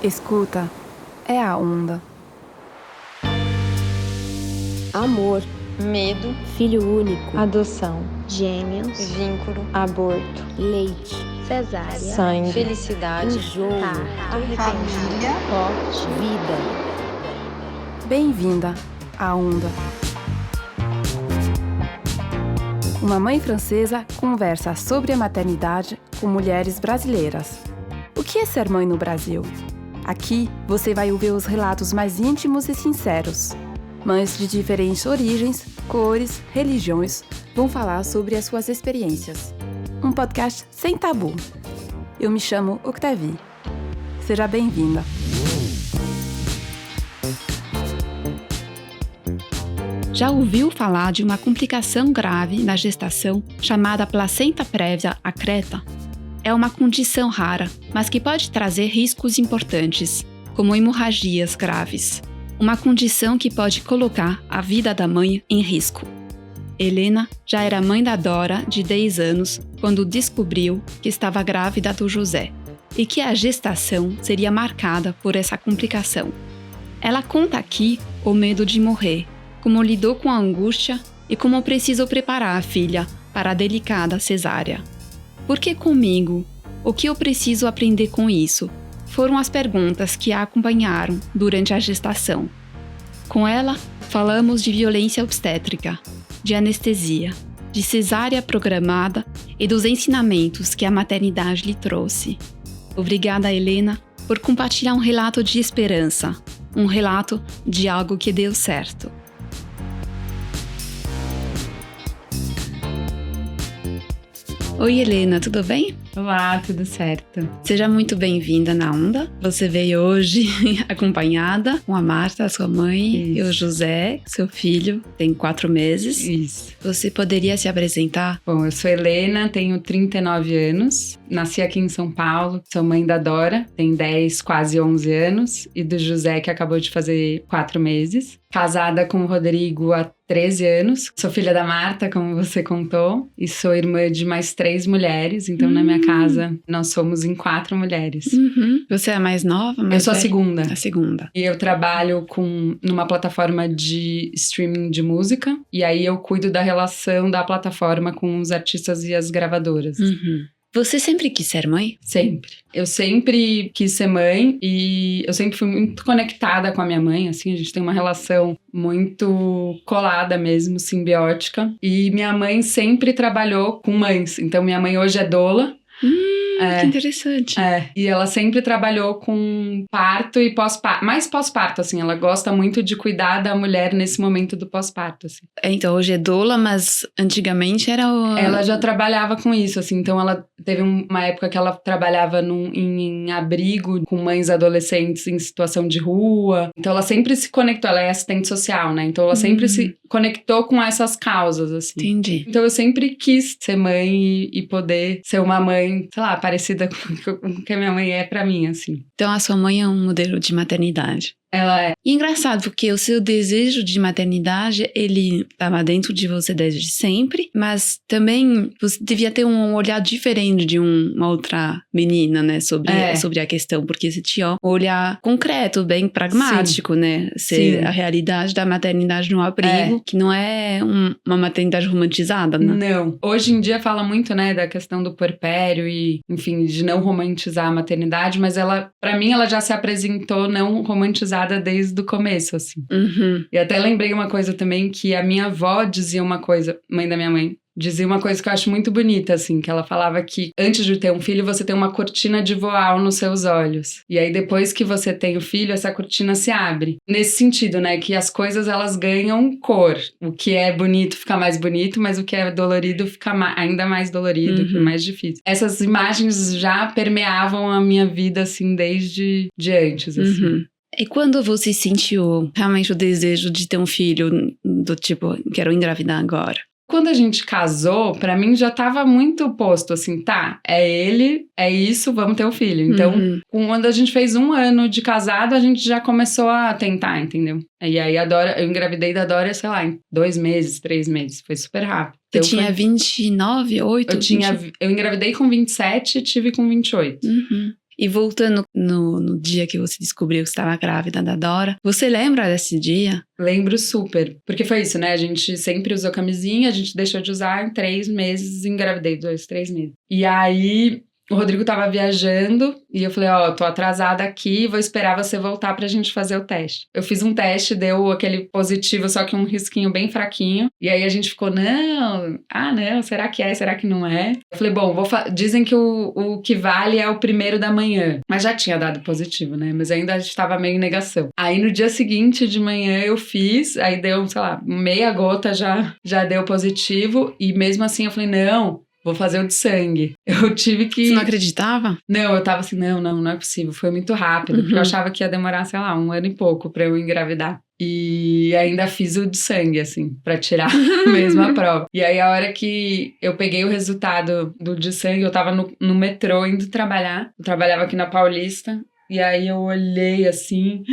Escuta é a onda. Amor, medo, filho único, adoção, gêmeos, vínculo, aborto, leite, cesárea, sangue, felicidade, enjoo, família, morte, vida. Bem-vinda à onda. Uma mãe francesa conversa sobre a maternidade com mulheres brasileiras. O que é ser mãe no Brasil? Aqui você vai ouvir os relatos mais íntimos e sinceros. Mães de diferentes origens, cores, religiões vão falar sobre as suas experiências. Um podcast sem tabu. Eu me chamo Octavie. Seja bem-vinda. Já ouviu falar de uma complicação grave na gestação chamada placenta prévia acreta? É uma condição rara, mas que pode trazer riscos importantes, como hemorragias graves. Uma condição que pode colocar a vida da mãe em risco. Helena já era mãe da Dora, de 10 anos, quando descobriu que estava grávida do José e que a gestação seria marcada por essa complicação. Ela conta aqui o medo de morrer, como lidou com a angústia e como precisou preparar a filha para a delicada cesárea. Por que comigo? O que eu preciso aprender com isso? Foram as perguntas que a acompanharam durante a gestação. Com ela, falamos de violência obstétrica, de anestesia, de cesárea programada e dos ensinamentos que a maternidade lhe trouxe. Obrigada, Helena, por compartilhar um relato de esperança, um relato de algo que deu certo. Oi, Helena, tudo bem? Olá, tudo certo. Seja muito bem-vinda na Onda. Você veio hoje acompanhada com a Marta, sua mãe, e o José, seu filho, tem 4 meses. Isso. Você poderia se apresentar? Bom, eu sou Helena, tenho 39 anos, nasci aqui em São Paulo, sou mãe da Dora, tem 10, quase 11 anos, e do José, que acabou de fazer 4 meses. Casada com o Rodrigo há 13 anos. Sou filha da Marta, como você contou, e sou irmã de mais 3 mulheres, então na minha casa nós somos em 4 mulheres. Você é a mais nova? Eu sou a segunda. A segunda. E eu trabalho numa plataforma de streaming de música, e aí eu cuido da relação da plataforma com os artistas e as gravadoras. Você sempre quis ser mãe? Sempre. Eu sempre quis ser mãe e eu sempre fui muito conectada com a minha mãe, assim, a gente tem uma relação muito colada mesmo, simbiótica. E minha mãe sempre trabalhou com mães, então minha mãe hoje é doula. Que interessante. E ela sempre trabalhou com parto e pós-parto, mais pós-parto, assim, ela gosta muito de cuidar da mulher nesse momento do pós-parto, assim. Então hoje é doula, mas antigamente era Ela já trabalhava com isso, assim, então ela teve uma época que ela trabalhava em abrigo com mães adolescentes em situação de rua, então ela sempre se conectou, ela é assistente social, né, então ela sempre se conectou com essas causas, assim. Entendi. Então eu sempre quis ser mãe e poder ser uma mãe, sei lá, parecida com o que a minha mãe é pra mim, assim. Então a sua mãe é um modelo de maternidade. Ela é. E engraçado, porque o seu desejo de maternidade, ele estava dentro de você desde sempre, mas também você devia ter um olhar diferente de uma outra menina, né, sobre a questão, porque você tinha um olhar concreto, bem pragmático, né, a realidade da maternidade no abrigo, que não é uma maternidade romantizada, né? Não. Hoje em dia fala muito, né, da questão do puerpério e, enfim, de não romantizar a maternidade, mas ela, pra mim, ela já se apresentou não romantizada desde o começo, assim. E até lembrei uma coisa também, que a minha avó dizia uma coisa, mãe da minha mãe, dizia uma coisa que eu acho muito bonita, assim, que ela falava que antes de ter um filho, você tem uma cortina de voal nos seus olhos. E aí, depois que você tem o filho, essa cortina se abre. Nesse sentido, né, que as coisas, elas ganham cor. O que é bonito fica mais bonito, mas o que é dolorido fica ainda mais dolorido, que é mais difícil. Essas imagens já permeavam a minha vida, assim, desde antes, assim. E quando você sentiu realmente o desejo de ter um filho do tipo, quero engravidar agora? Quando a gente casou, pra mim já tava muito posto, assim, tá, é ele, é isso, vamos ter o filho. Então, quando a gente fez 1 ano de casado, a gente já começou a tentar, entendeu? E aí eu engravidei da Dora, sei lá, em 2 meses, 3 meses, foi super rápido. Você tinha 29, 8? Eu engravidei com 27 e tive com 28. E voltando no dia que você descobriu que estava grávida da Dora, você lembra desse dia? Lembro super. Porque foi isso, né? A gente sempre usou camisinha, a gente deixou de usar em 3 meses, engravidei 2, 3 meses. E aí, o Rodrigo tava viajando e eu falei, tô atrasada aqui, vou esperar você voltar pra gente fazer o teste. Eu fiz um teste, deu aquele positivo, só que um risquinho bem fraquinho. E aí a gente ficou, não, será que é, será que não é? Eu falei, bom, dizem que o que vale é o 1º da manhã. Mas já tinha dado positivo, né? Mas ainda a gente tava meio em negação. Aí no dia seguinte de manhã eu fiz, aí deu, sei lá, meia gota já deu positivo. E mesmo assim eu falei, não, vou fazer o de sangue. Eu tive que... Você não acreditava? Não, eu tava assim, não é possível. Foi muito rápido, porque eu achava que ia demorar, sei lá, 1 ano e pouco pra eu engravidar. E ainda fiz o de sangue, assim, pra tirar mesmo a prova. E aí, a hora que eu peguei o resultado do de sangue, eu tava no metrô indo trabalhar. Eu trabalhava aqui na Paulista. E aí, eu olhei assim,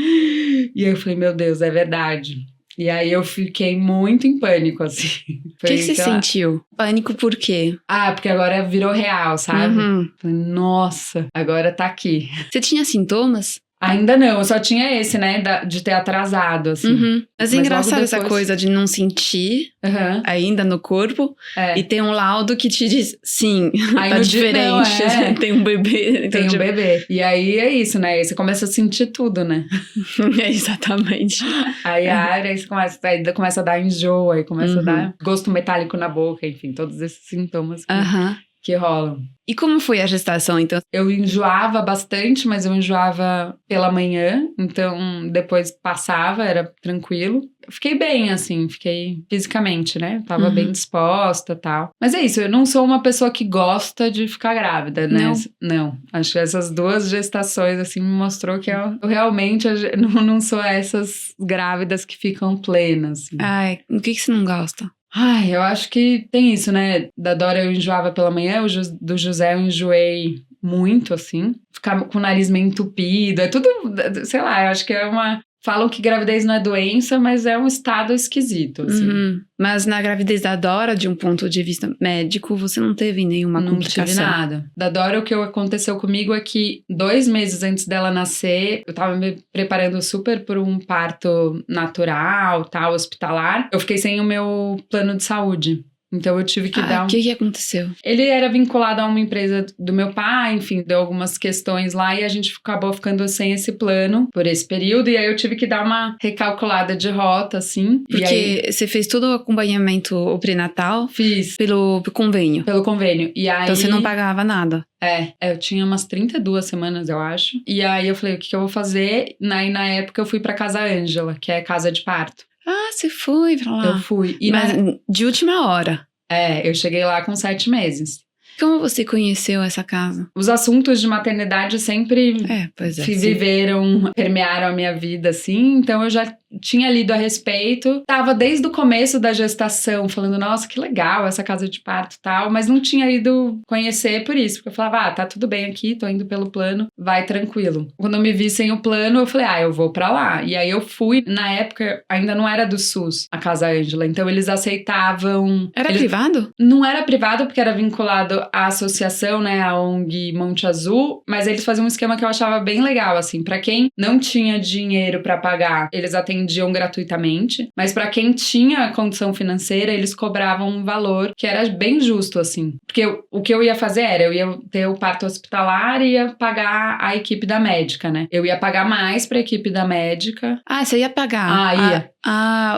e aí eu falei, meu Deus, é verdade. E aí eu fiquei muito em pânico, assim. O que você sentiu? Pânico por quê? Porque agora virou real, sabe? Falei, nossa, agora tá aqui. Você tinha sintomas? Ainda não, eu só tinha esse, né, de ter atrasado, assim. Mas é engraçado essa coisa de não sentir ainda no corpo e tem um laudo que te diz, sim, aí tá diferente, não, tem um bebê. Tem um bebê. E aí é isso, né, aí você começa a sentir tudo, né. Exatamente. Aí a área, aí você começa a dar enjoo, aí começa a dar gosto metálico na boca, enfim, todos esses sintomas que rolam. E como foi a gestação, então? Eu enjoava bastante, mas eu enjoava pela manhã, então depois passava, era tranquilo. Eu fiquei bem, assim, fiquei fisicamente, né? Tava bem disposta e tal. Mas é isso, eu não sou uma pessoa que gosta de ficar grávida, né? Não. Acho que essas 2 gestações, assim, me mostrou que eu realmente não sou essas grávidas que ficam plenas. Assim. Ai, o que você não gosta? Eu acho que tem isso, né? Da Dora eu enjoava pela manhã, do José eu enjoei muito, assim. Ficar com o nariz meio entupido, é tudo, sei lá, eu acho que é uma... Falam que gravidez não é doença, mas é um estado esquisito, assim. Mas na gravidez da Dora, de um ponto de vista médico, você não teve nenhuma complicação? Não tive nada. Da Dora, o que aconteceu comigo é que 2 meses antes dela nascer, eu tava me preparando super por um parto natural, tal, hospitalar. Eu fiquei sem o meu plano de saúde. Então eu tive que dar O que aconteceu? Ele era vinculado a uma empresa do meu pai, enfim, deu algumas questões lá e a gente acabou ficando sem esse plano por esse período. E aí eu tive que dar uma recalculada de rota, assim. Porque aí, você fez todo o acompanhamento pré-natal? Fiz. Pelo convênio? Pelo convênio. E aí, então você não pagava nada? Eu tinha umas 32 semanas, eu acho. E aí eu falei, o que eu vou fazer? E na época eu fui pra Casa Ângela, que é casa de parto. Você foi pra lá? Eu fui. Mas de última hora? Eu cheguei lá com 7 meses. Como você conheceu essa casa? Os assuntos de maternidade sempre permearam a minha vida, assim. Então, eu já tinha lido a respeito. Tava desde o começo da gestação falando, nossa, que legal essa casa de parto e tal. Mas não tinha ido conhecer por isso. Porque eu falava, tá tudo bem aqui, tô indo pelo plano, vai tranquilo. Quando eu me vi sem o plano, eu falei, eu vou pra lá. E aí eu fui, na época, ainda não era do SUS, a Casa Ângela. Então, eles aceitavam... Era privado? Não era privado, porque era vinculado à associação, né, a ONG Monte Azul, mas eles faziam um esquema que eu achava bem legal, assim, pra quem não tinha dinheiro pra pagar, eles atendiam gratuitamente, mas pra quem tinha condição financeira, eles cobravam um valor que era bem justo, assim, porque o que eu ia fazer era, eu ia ter o parto hospitalar e ia pagar a equipe da médica, né, eu ia pagar mais pra equipe da médica. Você ia pagar? Ia.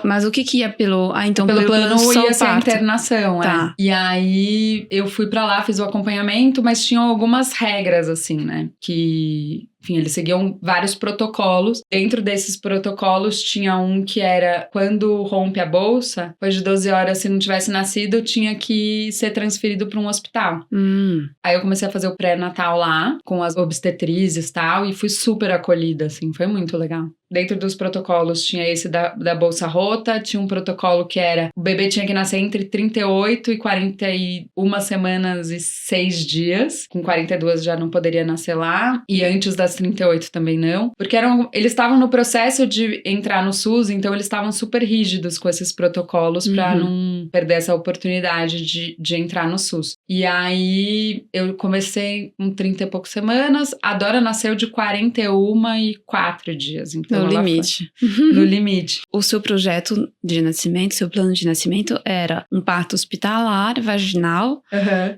Mas o que ia pelo... então pelo plano ia ser a internação, tá. E aí eu fui pra lá, fiz o acompanhamento, mas tinham algumas regras, assim, né? Que, enfim, eles seguiam vários protocolos. Dentro desses protocolos tinha um que era, quando rompe a bolsa, depois de 12 horas, se não tivesse nascido, tinha que ser transferido para um hospital. Aí eu comecei a fazer o pré-natal lá, com as obstetrizes e tal, e fui super acolhida, assim, foi muito legal. Dentro dos protocolos tinha esse da bolsa rota, tinha um protocolo que era, o bebê tinha que nascer entre 38 e 41 semanas e 6 dias, com 42 já não poderia nascer lá, e antes das das 38 também não. Porque eles estavam no processo de entrar no SUS, então eles estavam super rígidos com esses protocolos pra não perder essa oportunidade de entrar no SUS. E aí eu comecei com 30 e poucas semanas, a Dora nasceu de 41 e 4 dias. Então No limite. No limite. O seu projeto de nascimento, seu plano de nascimento era um parto hospitalar, vaginal,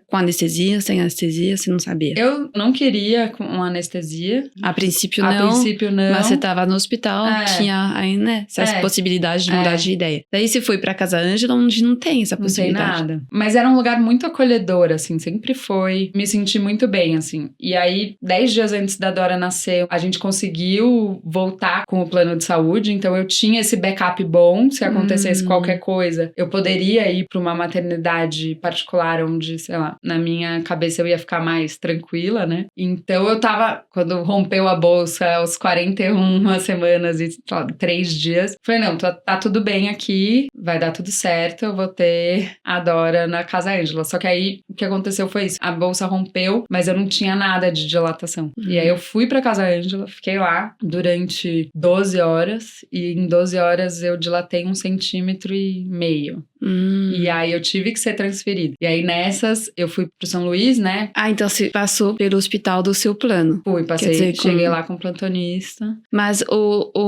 com anestesia, sem anestesia, você não sabia? Eu não queria com anestesia. A princípio A não, princípio não. mas você tava no hospital, tinha aí, né, essa possibilidade de mudar de ideia. Daí você foi pra Casa Ângela, onde não tem essa possibilidade. Não tem nada. Mas era um lugar muito acolhedor, assim, sempre foi. Me senti muito bem, assim. E aí, 10 dias antes da Dora nascer, a gente conseguiu voltar com o plano de saúde, então eu tinha esse backup bom, se acontecesse qualquer coisa, eu poderia ir pra uma maternidade particular, onde, sei lá, na minha cabeça eu ia ficar mais tranquila, né? Então eu tava, quando rompeu a bolsa aos 41 semanas e, sei lá, 3 dias, falei, não, tá tudo bem aqui, vai dar tudo certo, eu vou ter a Dora na Casa Ângela. Só que aí, o que aconteceu foi isso, a bolsa rompeu, mas eu não tinha nada de dilatação. E aí eu fui pra Casa Ângela, fiquei lá durante 12 horas, e em 12 horas eu dilatei 1,5 centímetro. E aí eu tive que ser transferida. E aí nessas, eu fui pro São Luís, né? Ah, então você passou pelo hospital do seu plano. Fui, passei, cheguei lá com plantonista. Mas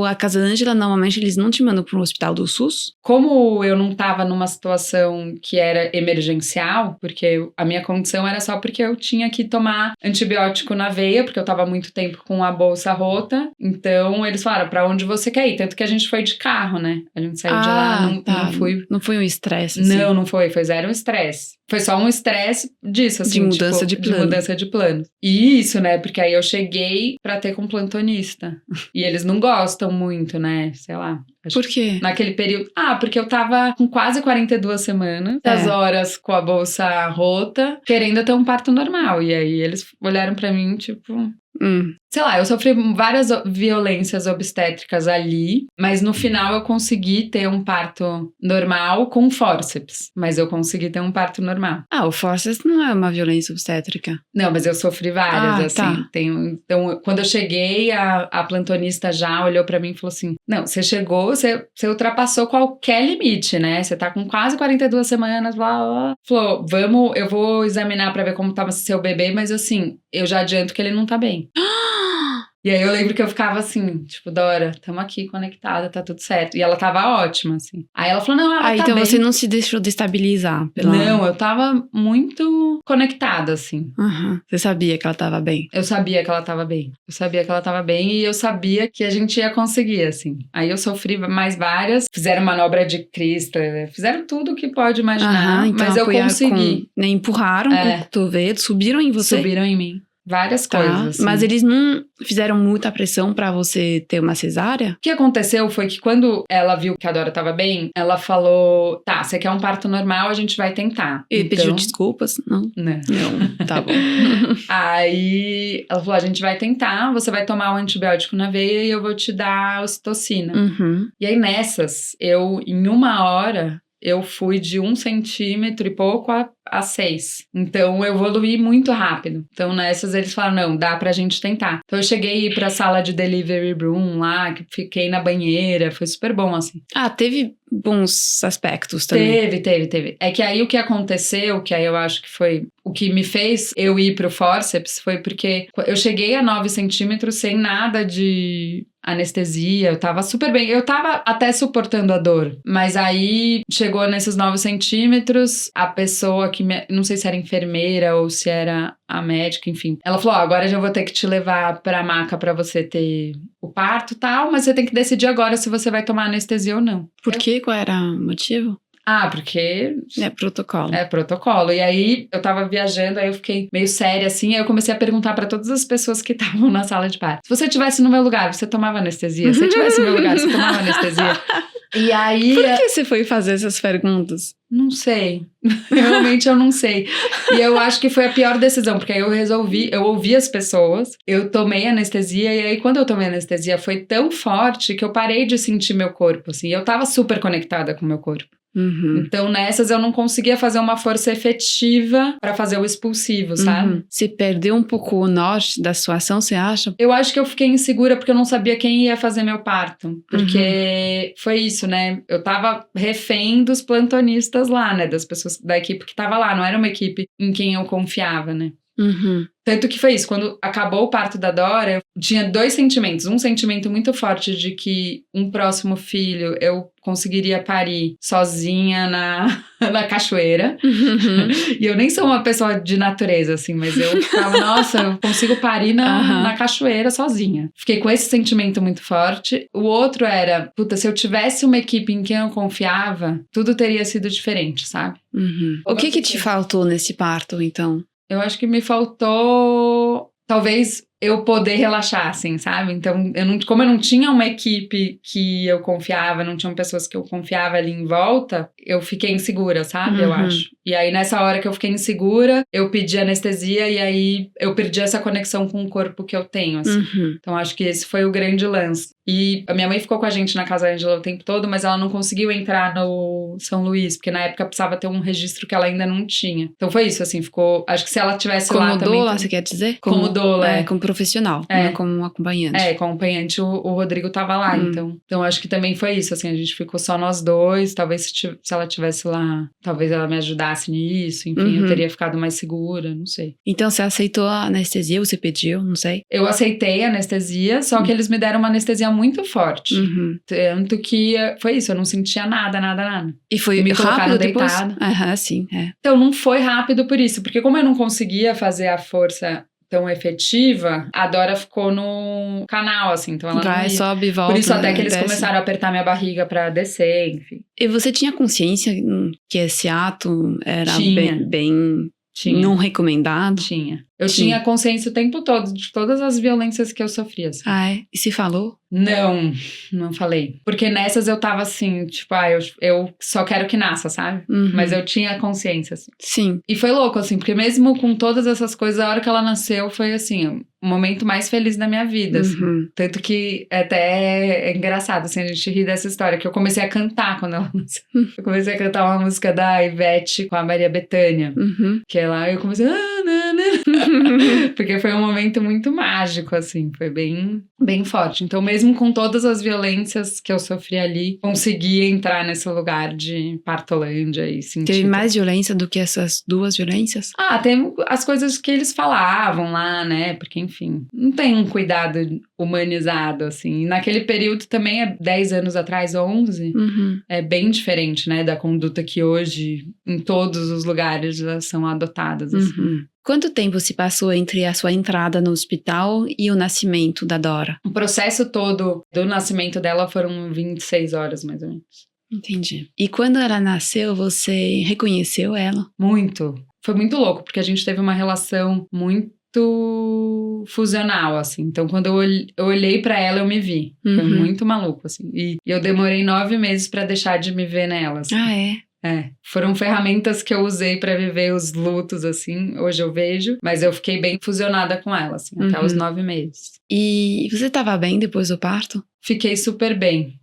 a Casa Ângela, normalmente, eles não te mandam pro hospital do SUS? Como eu não tava numa situação que era emergencial, porque a minha condição era só porque eu tinha que tomar antibiótico na veia, porque eu tava muito tempo com a bolsa rota. Então, eles falaram, pra onde você quer ir? Tanto que a gente foi de carro, né? A gente saiu de lá, não fui... Não foi um estresse, assim? Não foi zero estresse. Foi só um estresse disso, assim. De mudança de plano. De mudança de plano. E isso, né? Porque aí eu cheguei pra ter com plantonista. E eles não gostam muito, né? Sei lá. Por quê? Naquele período. Porque eu tava com quase 42 semanas, das horas com a bolsa rota, querendo ter um parto normal. E aí eles olharam pra mim, tipo... Sei lá, eu sofri várias violências obstétricas ali, mas no final eu consegui ter um parto normal com forceps. Mas eu consegui ter um parto normal. O forceps não é uma violência obstétrica. Não, mas eu sofri várias, assim. Tá. Então, quando eu cheguei, a plantonista já olhou pra mim e falou assim, não, você chegou, você ultrapassou qualquer limite, né? Você tá com quase 42 semanas, blá, blá. Falou, eu vou examinar pra ver como tava seu bebê, mas assim, eu já adianto que ele não tá bem. E aí eu lembro que eu ficava assim, tipo, Dora, tamo aqui conectada, tá tudo certo. E ela tava ótima, assim. Aí ela falou, não, ela tá então bem. Você não se deixou destabilizar pela... Não, eu tava muito conectada, assim. Você sabia que ela tava bem? Eu sabia que ela tava bem. E eu sabia que a gente ia conseguir, assim. Aí eu sofri mais várias. Fizeram manobra de Crisper, fizeram tudo que pode imaginar. Então mas eu consegui. Empurraram com o cotovelo, subiram em você? Subiram em mim. Várias coisas. Assim. Mas eles não fizeram muita pressão pra você ter uma cesárea? O que aconteceu foi que quando ela viu que a Dora tava bem, ela falou, tá, você quer um parto normal, a gente vai tentar. E pediu desculpas? Não, tá bom. Aí ela falou, a gente vai tentar, você vai tomar um antibiótico na veia e eu vou te dar ocitocina. E aí nessas, em 1 hora... eu fui de 1 centímetro e pouco a 6. Então, eu evoluí muito rápido. Então, nessas, eles falaram, não, dá pra gente tentar. Então, eu cheguei pra sala de delivery room lá, que fiquei na banheira, foi super bom, assim. Teve bons aspectos também. Teve. É que aí o que aconteceu, que aí eu acho que foi o que me fez eu ir pro forceps, foi porque eu cheguei a 9 centímetros sem nada de anestesia, eu tava super bem. Eu tava até suportando a dor, mas aí chegou nesses 9 centímetros, a pessoa que, não sei se era enfermeira ou se era a médica, enfim. Ela falou, agora já vou ter que te levar pra maca pra você ter o parto e tal, mas você tem que decidir agora se você vai tomar anestesia ou não. Por quê? Qual era o motivo? Porque... é protocolo. É protocolo. E aí, eu tava viajando, aí eu fiquei meio séria, assim, aí eu comecei a perguntar pra todas as pessoas que estavam na sala de parto. Se você estivesse no meu lugar, você tomava anestesia? Se você estivesse no meu lugar, você tomava anestesia? E aí... Por que você foi fazer essas perguntas? Não sei. Realmente eu não sei. E eu acho que foi a pior decisão, porque aí eu ouvi as pessoas, eu tomei anestesia, e aí quando eu tomei anestesia foi tão forte que eu parei de sentir meu corpo, assim. Eu tava super conectada com o meu corpo. Então, nessas eu não conseguia fazer uma força efetiva pra fazer o expulsivo, sabe? Você perdeu um pouco o norte da situação, você acha? Eu acho que eu fiquei insegura porque eu não sabia quem ia fazer meu parto. Porque foi isso, né? Eu tava refém dos plantonistas lá, né? Das pessoas da equipe que tava lá. Não era uma equipe em quem eu confiava, né? Tanto que foi isso, quando acabou o parto da Dora, eu tinha 2 sentimentos. Um sentimento muito forte de que um próximo filho eu conseguiria parir sozinha na cachoeira. E eu nem sou uma pessoa de natureza, assim, mas eu ficava, nossa, eu consigo parir na cachoeira sozinha. Fiquei com esse sentimento muito forte. O outro era, puta, se eu tivesse uma equipe em quem eu confiava, tudo teria sido diferente, sabe? O que te faltou nesse parto, então? Eu acho que me faltou, talvez, eu poder relaxar, assim, sabe? Então, como eu não tinha uma equipe que eu confiava, não tinham pessoas que eu confiava ali em volta, eu fiquei insegura, sabe? Eu acho. E aí, nessa hora que eu fiquei insegura, eu pedi anestesia e aí eu perdi essa conexão com o corpo que eu tenho, assim. Então, acho que esse foi o grande lance. E a minha mãe ficou com a gente na Casa Ângela o tempo todo, mas ela não conseguiu entrar no São Luís, porque na época precisava ter um registro que ela ainda não tinha. Então, foi isso, assim, ficou... Acho que se ela tivesse lá também... Como doula, você quer dizer? Como doula, como profissional, não como um acompanhante. Como acompanhante, o Rodrigo tava lá, então acho que também foi isso, assim, a gente ficou só nós dois, talvez se ela tivesse lá, talvez ela me ajudasse nisso, enfim, eu teria ficado mais segura, não sei. Então você aceitou a anestesia, você pediu, não sei? Eu aceitei a anestesia, só que eles me deram uma anestesia muito forte, tanto que foi isso, eu não sentia nada. E foi me rápido depois? Deitada. Sim, Então não foi rápido por isso, porque como eu não conseguia fazer a força tão efetiva, a Dora ficou no canal, assim, então ela vai, não ia. Sobe e volta. Por isso até que eles desce. começaram a apertar minha barriga pra descer, enfim. E você tinha consciência que esse ato era bem não recomendado? Tinha. Eu tinha consciência o tempo todo de todas as violências que eu sofria. Assim. E se falou? Não falei. Porque nessas eu tava assim, tipo, eu só quero que nasça, sabe? Mas eu tinha consciência, assim. Sim. E foi louco, assim, porque mesmo com todas essas coisas, a hora que ela nasceu foi, assim, o momento mais feliz da minha vida, assim. Tanto que até é engraçado, assim, a gente ri dessa história, que eu comecei a cantar quando ela nasceu. Eu comecei a cantar uma música da Ivete com a Maria Bethânia. Que eu comecei... Porque foi um momento muito mágico, assim, foi bem, bem forte. Então, mesmo com todas as violências que eu sofri ali, consegui entrar nesse lugar de Partolândia e sentir... Teve mais violência do que essas 2 violências? Tem as coisas que eles falavam lá, né? Porque, enfim, não tem um cuidado humanizado, assim. E naquele período também, 10 anos atrás, 11, é bem diferente, né? Da conduta que hoje, em todos os lugares, já são adotadas, assim. Quanto tempo se passou entre a sua entrada no hospital e o nascimento da Dora? O processo todo do nascimento dela foram 26 horas, mais ou menos. Entendi. E quando ela nasceu, você reconheceu ela? Muito. Foi muito louco, porque a gente teve uma relação muito fusional, assim. Então, quando eu olhei pra ela, eu me vi. Foi muito maluco, assim. E eu demorei 9 meses pra deixar de me ver nela, assim. Foram ferramentas que eu usei pra viver os lutos, assim, hoje eu vejo, mas eu fiquei bem fusionada com ela, assim, até os 9 meses. E você tava bem depois do parto? Fiquei super bem.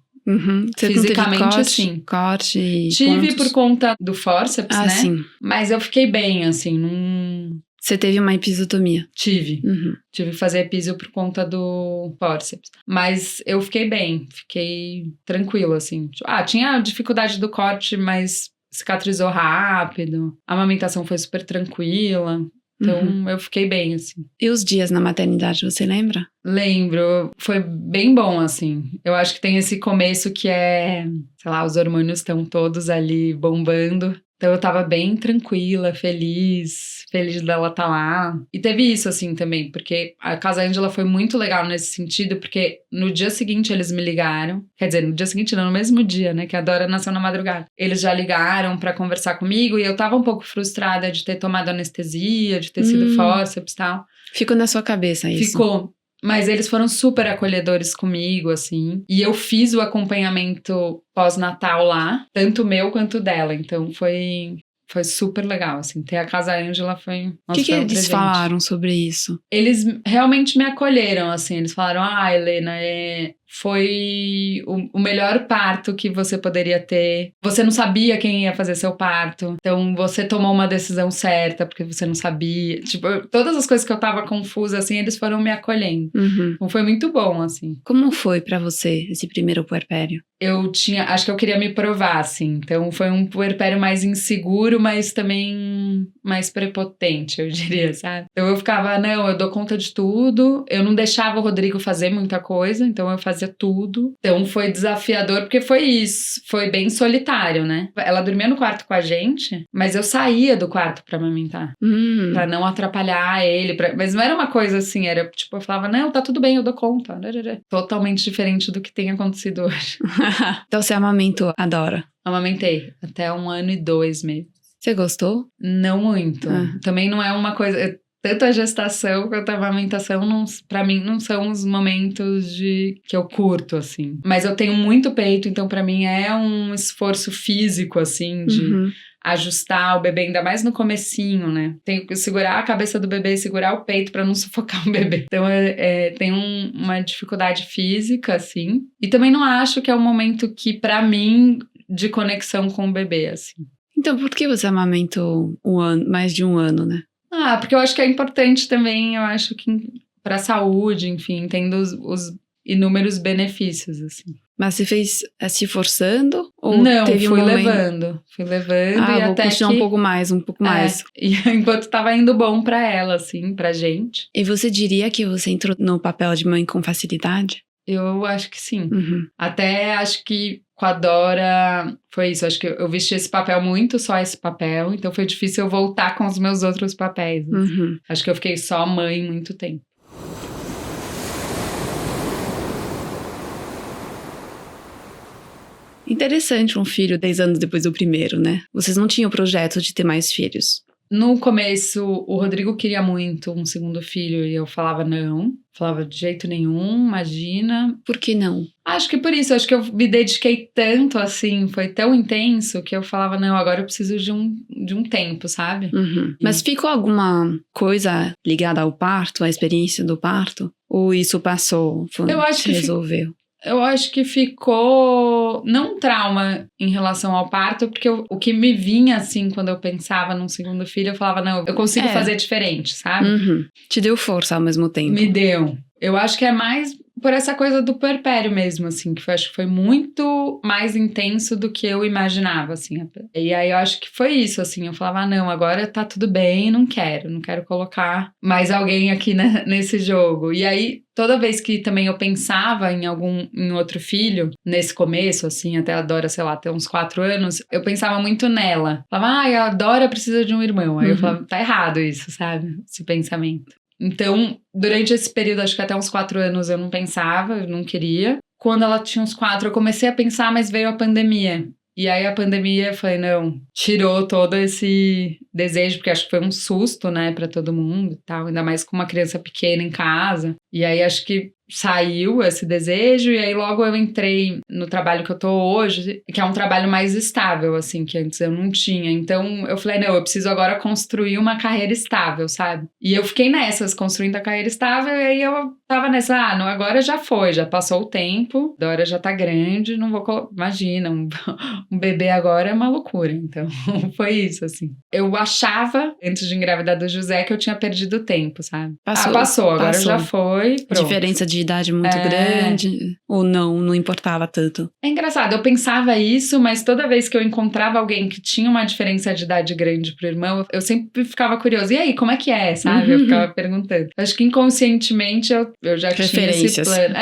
Você fisicamente, não teve sim. Corte e tive pontos? por conta do fórceps, né? Sim. Mas eu fiquei bem, assim, Você teve uma episiotomia? Tive que fazer episio por conta do fórceps. Mas eu fiquei bem, fiquei tranquila, assim. Tinha dificuldade do corte, mas cicatrizou rápido. A amamentação foi super tranquila. Então, eu fiquei bem, assim. E os dias na maternidade, você lembra? Lembro. Foi bem bom, assim. Eu acho que tem esse começo que sei lá, os hormônios estão todos ali bombando. Então, eu tava bem tranquila, feliz dela estar lá. E teve isso, assim, também, porque a Casa Ângela foi muito legal nesse sentido, porque no dia seguinte eles me ligaram. Quer dizer, no dia seguinte não, no mesmo dia, né, que a Dora nasceu na madrugada. Eles já ligaram pra conversar comigo e eu tava um pouco frustrada de ter tomado anestesia, de ter sido fórceps e tal. Ficou na sua cabeça isso? Ficou. Mas eles foram super acolhedores comigo, assim. E eu fiz o acompanhamento pós-natal lá, tanto meu quanto dela. Então foi super legal, assim. Ter a Casa Ângela foi... O que eles falaram sobre isso? Eles realmente me acolheram, assim. Eles falaram, Helena, foi o melhor parto que você poderia ter. Você não sabia quem ia fazer seu parto. Então, você tomou uma decisão certa, porque você não sabia. Tipo, todas as coisas que eu tava confusa, assim, eles foram me acolhendo. Então, foi muito bom, assim. Como foi pra você esse primeiro puerpério? Acho que eu queria me provar, assim. Então, foi um puerpério mais inseguro, mas também mais prepotente, eu diria, sabe? Então, eu ficava, não, eu dou conta de tudo. Eu não deixava o Rodrigo fazer muita coisa, então eu fazia tudo. Então, foi desafiador, porque foi isso. Foi bem solitário, né? Ela dormia no quarto com a gente, mas eu saía do quarto pra amamentar. Pra não atrapalhar ele. Mas não era uma coisa assim, era tipo, eu falava, não, tá tudo bem, eu dou conta. Totalmente diferente do que tem acontecido hoje. Então você amamentou a Dora? Amamentei até 1 ano e 2 meses. Você gostou? Não muito. Também não é uma coisa... Tanto a gestação quanto a amamentação, pra mim, não são os momentos que eu curto, assim. Mas eu tenho muito peito, então pra mim é um esforço físico, assim, de ajustar o bebê, ainda mais no comecinho, né? Tenho que segurar a cabeça do bebê e segurar o peito pra não sufocar o bebê. Então, tem uma dificuldade física, assim. E também não acho que é um momento que, pra mim, de conexão com o bebê, assim. Então, por que você amamentou mais de 1 ano, né? Porque eu acho que é importante também, eu acho que pra saúde, enfim, tendo os inúmeros benefícios, assim. Mas você fez se forçando? Ou não, teve fui um levando. Fui levando e vou até continuar que... um pouco mais. E enquanto tava indo bom pra ela, assim, pra gente. E você diria que você entrou no papel de mãe com facilidade? Eu acho que sim. Até acho que com a Dora foi isso. Acho que eu vesti esse papel muito, só esse papel. Então foi difícil eu voltar com os meus outros papéis. Assim. Acho que eu fiquei só mãe muito tempo. Interessante um filho 10 anos depois do primeiro, né? Vocês não tinham projeto de ter mais filhos? No começo, o Rodrigo queria muito um segundo filho e eu falava não. Falava de jeito nenhum, imagina. Por que não? Acho que por isso, acho que eu me dediquei tanto, assim, foi tão intenso que eu falava, não, agora eu preciso de um tempo, sabe? Mas ficou alguma coisa ligada ao parto, à experiência do parto? Ou isso passou, eu acho que resolveu? Eu acho que ficou, não um trauma em relação ao parto, porque o que me vinha, assim, quando eu pensava num segundo filho, eu falava, não, eu consigo fazer diferente, sabe? Te deu força ao mesmo tempo. Me deu. Eu acho que é mais por essa coisa do puerpério mesmo, assim, que eu acho que foi muito mais intenso do que eu imaginava, assim. E aí eu acho que foi isso, assim, eu falava, não, agora tá tudo bem, não quero colocar mais alguém aqui nesse jogo. E aí, toda vez que também eu pensava em outro filho, nesse começo, assim, até a Dora, sei lá, até uns 4 anos, eu pensava muito nela. Falava, a Dora precisa de um irmão. Aí eu falava, tá errado isso, sabe? Esse pensamento. Então, durante esse período, acho que até uns 4 anos eu não pensava, eu não queria. Quando ela tinha uns 4, eu comecei a pensar, mas veio a pandemia. E aí a pandemia, eu falei, não, tirou todo esse desejo, porque acho que foi um susto, né, pra todo mundo e tal. Ainda mais com uma criança pequena em casa. E aí acho que saiu esse desejo, e aí logo eu entrei no trabalho que eu tô hoje, que é um trabalho mais estável, assim, que antes eu não tinha. Então eu falei, não, eu preciso agora construir uma carreira estável, sabe? E eu fiquei nessas, construindo a carreira estável, e aí eu tava nessa, não, agora já foi, já passou o tempo, a Dora já tá grande, não vou imagina, um bebê agora é uma loucura. Então foi isso, assim. Eu achava, antes de engravidar do José, que eu tinha perdido tempo, sabe? Passou, agora já foi, pronto. Diferença de idade muito grande? Ou não importava tanto? É engraçado, eu pensava isso, mas toda vez que eu encontrava alguém que tinha uma diferença de idade grande pro irmão, eu sempre ficava curiosa. E aí, como é que é, sabe? Eu ficava perguntando. Acho que inconscientemente eu já tinha esse plano.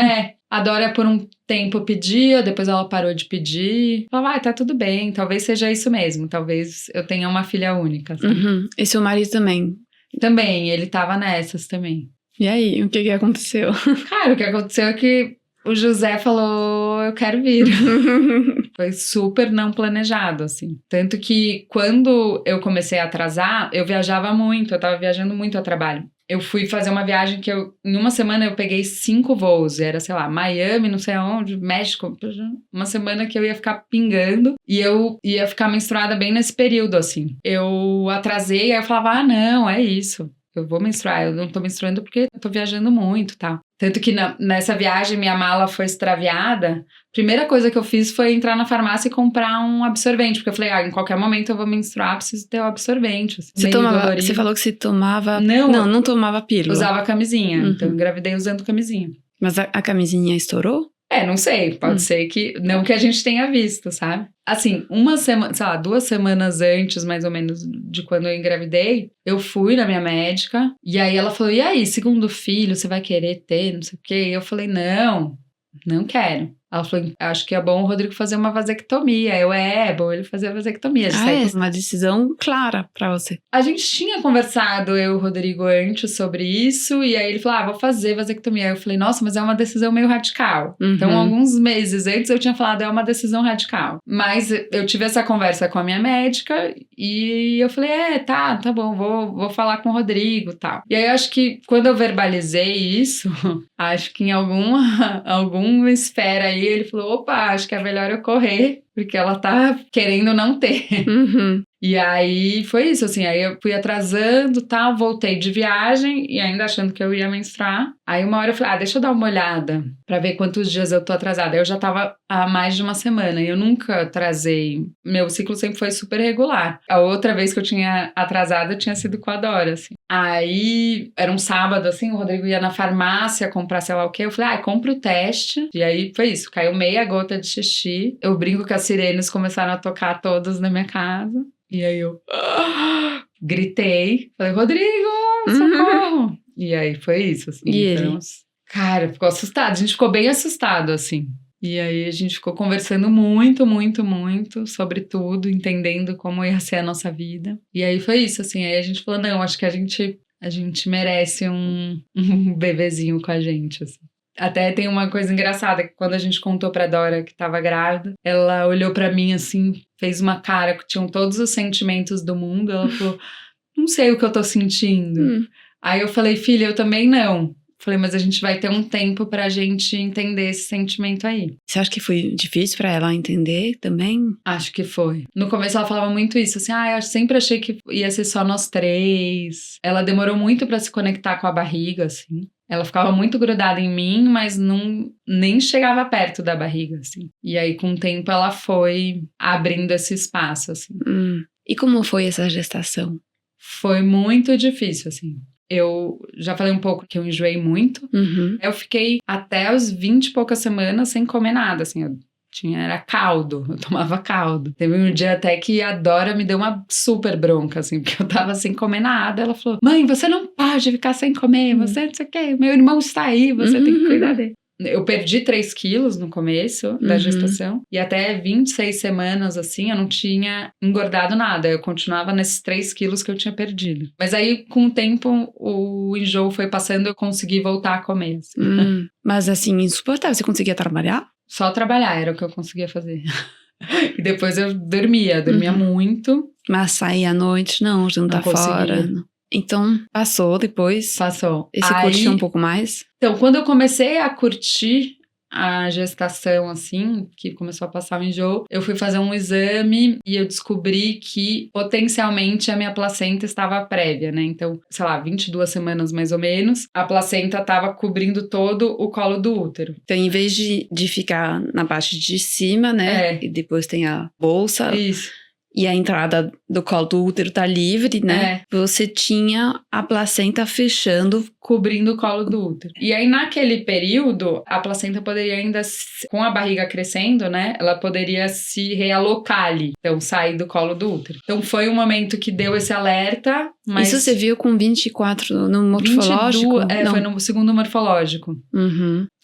A Dora por um tempo pedia, depois ela parou de pedir. Falava, tá tudo bem, talvez seja isso mesmo. Talvez eu tenha uma filha única, sabe? E seu marido também? Também, ele tava nessas também. E aí, o que aconteceu? Cara, o que aconteceu é que o José falou, eu quero vir. Foi super não planejado, assim. Tanto que quando eu comecei a atrasar, eu viajava muito, eu tava viajando muito a trabalho. Eu fui fazer uma viagem que em uma semana eu peguei 5 voos. Era, sei lá, Miami, não sei aonde, México. Uma semana que eu ia ficar pingando e eu ia ficar menstruada bem nesse período, assim. Eu atrasei, aí eu falava, não, é isso. Eu vou menstruar, eu não tô menstruando porque eu tô viajando muito e tal. Tanto que nessa viagem minha mala foi extraviada. Primeira coisa que eu fiz foi entrar na farmácia e comprar um absorvente. Porque eu falei, em qualquer momento eu vou menstruar, preciso ter o absorvente. Assim, Você falou que você tomava... Não, não tomava pílula. Usava camisinha. Então eu engravidei usando camisinha. Mas a camisinha estourou? Não sei. Pode ser que... Não que a gente tenha visto, sabe? Assim, 2 semanas antes, mais ou menos, de quando eu engravidei, eu fui na minha médica. E aí ela falou, e aí, segundo filho, você vai querer ter, não sei o quê? E eu falei, não quero. Ela falou, acho que é bom o Rodrigo fazer uma vasectomia. É bom ele fazer a vasectomia. É uma decisão clara pra você. A gente tinha conversado, eu e o Rodrigo, antes sobre isso. E aí ele falou, vou fazer vasectomia. Aí eu falei, nossa, mas é uma decisão meio radical. Então, alguns meses antes eu tinha falado, é uma decisão radical. Mas eu tive essa conversa com a minha médica. E eu falei, tá bom, vou falar com o Rodrigo e tal. E aí eu acho que quando eu verbalizei isso, acho que em alguma esfera aí, ele falou, opa, acho que é melhor eu correr, porque ela tá querendo não ter. E aí foi isso, assim, aí eu fui atrasando, tal, voltei de viagem e ainda achando que eu ia menstruar. Aí uma hora eu falei, deixa eu dar uma olhada pra ver quantos dias eu tô atrasada. Aí eu já tava há mais de uma semana e eu nunca atrasei. Meu ciclo sempre foi super regular. A outra vez que eu tinha atrasado tinha sido com a Dora, assim. Aí era um sábado, assim, o Rodrigo ia na farmácia comprar sei lá o quê. Eu falei, compra o teste. E aí foi isso, caiu meia gota de xixi. Eu brinco que as sirenes começaram a tocar todas na minha casa. E aí eu gritei, falei, Rodrigo, socorro! E aí foi isso, assim. E então, ele? Cara, ficou assustado, a gente ficou bem assustado, assim. E aí a gente ficou conversando muito, muito, muito sobre tudo, entendendo como ia ser a nossa vida. E aí foi isso, assim, aí a gente falou, não, acho que a gente merece um bebezinho com a gente, assim. Até tem uma coisa engraçada, que quando a gente contou pra Dora que tava grávida, ela olhou pra mim assim, fez uma cara que tinham todos os sentimentos do mundo. Ela falou, não sei o que eu tô sentindo. Aí eu falei, filha, eu também não. Falei, mas a gente vai ter um tempo pra gente entender esse sentimento aí. Você acha que foi difícil pra ela entender também? Acho que foi. No começo ela falava muito isso, assim, eu sempre achei que ia ser só nós 3. Ela demorou muito pra se conectar com a barriga, assim. Ela ficava muito grudada em mim, mas nem chegava perto da barriga, assim. E aí, com o tempo, ela foi abrindo esse espaço, assim. E como foi essa gestação? Foi muito difícil, assim. Eu já falei um pouco que eu enjoei muito. Eu fiquei até os 20 e poucas semanas sem comer nada, assim. Era caldo, eu tomava caldo. Teve um dia até que a Dora me deu uma super bronca, assim, porque eu tava sem comer nada. Ela falou, mãe, você não pode ficar sem comer, você não sei o quê, meu irmão está aí, você tem que cuidar dele. Eu perdi 3 quilos no começo da gestação e até 26 semanas, assim, eu não tinha engordado nada. Eu continuava nesses 3 quilos que eu tinha perdido. Mas aí, com o tempo, o enjoo foi passando e eu consegui voltar a comer. Assim. Mas, assim, insuportável. Você conseguia trabalhar? Só trabalhar era o que eu conseguia fazer. E depois eu dormia muito. Mas sair à noite, não, jantar fora. Então, passou depois. Passou. E você curtiu um pouco mais? Então, quando eu comecei a curtir a gestação, assim, que começou a passar o enjoo, eu fui fazer um exame e eu descobri que potencialmente a minha placenta estava prévia, né? Então, sei lá, 22 semanas mais ou menos, a placenta estava cobrindo todo o colo do útero. Então, em vez de ficar na parte de cima, né? E depois tem a bolsa. Isso. E a entrada do colo do útero tá livre, né? Você tinha a placenta fechando, cobrindo o colo do útero. E aí, naquele período, a placenta poderia ainda, com a barriga crescendo, né? Ela poderia se realocar ali. Então, sair do colo do útero. Então, foi um momento que deu esse alerta, mas... Isso você viu com 24 no morfológico? 22, foi no segundo morfológico.